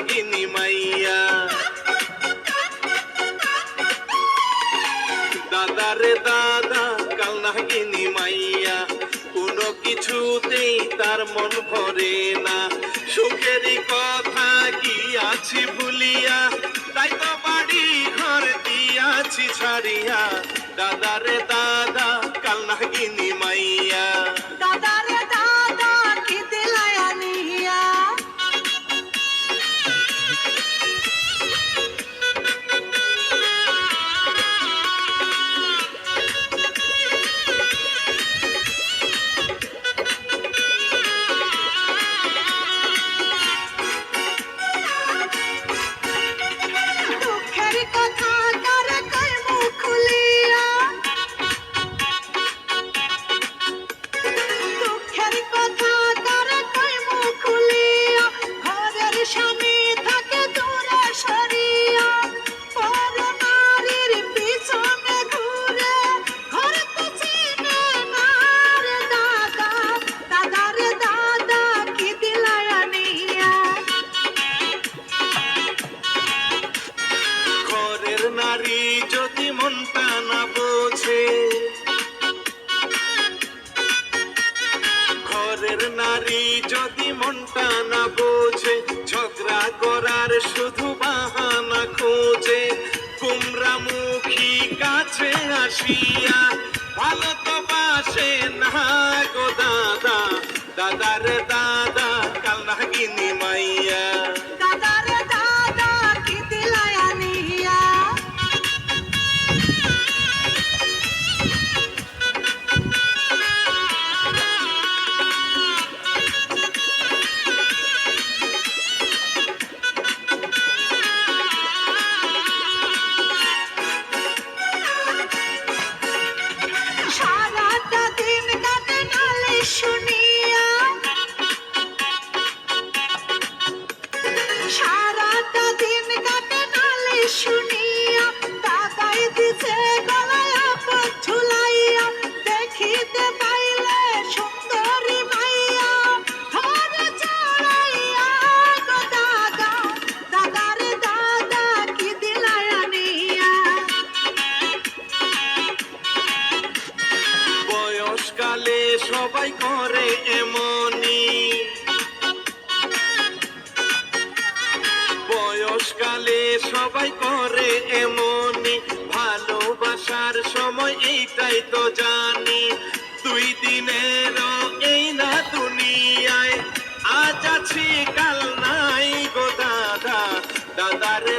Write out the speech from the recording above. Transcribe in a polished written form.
নাগিনী মাইয়া। দাদা রে দাদা কাল নাগিনী মাইয়া, কোনো কিছুতেই তার মন ভরে না। সুখেরই কথা গিয়াছি ভুলিয়া, তাই তো বাড়ি ঘর দিয়াছি ছাড়িয়া। দাদা রে দাদা কাল নাগিনী মাইয়া। দাদা রে দাদা কি দিলাই আনিয়া। দুঃখের কথা কারে কই মুখ খুলিয়া, দুঃখের কথা কারে কই মুখ খুলিয়া। ঘরের স্বামী থাকে দূরে সরিয়া, পর নারীর পিছনে ঘুরে ঘর তো চিনে না রে দাদা। দাদা রে দাদা কি দিলাই আনিয়া। ঘরের নারী যদি মনটা না বোঝে, ঘরের নারী যদি মনটা না বোঝে, ঝগড়া করার শুধু বাহানা খোঁজে। কুমড়ামুখী কাছে আসিয়া ভালো তো বাসে না গো দাদা। দাদা রে দাদা কাল নাগিনী মাইয়া। দাদা রে দাদা কি দিলাই আনিয়া। সারাটা দিন কাটে নালিশ শুনিয়া, সারাটা দিন কাটে নালিশ শুনিয়া। দাদাই দিছে গলায় আপদ ঝুলাইয়া, দেখিতে পাইলে সুন্দরী মাইয়া। ধরে চড়াইয়া গো দাদা। দাদা রে দাদা কি দিলাই আনিয়া। বয়সকালে সবাই করে এমনি, বয়সকালে সবাই করে এমনি। ভালোবাসার সময় এইটাই তো জানি, দুই দিনেরও এই না দুনিয়ায়। আজ আছি কাল নাই গো দাদা। দাদা রে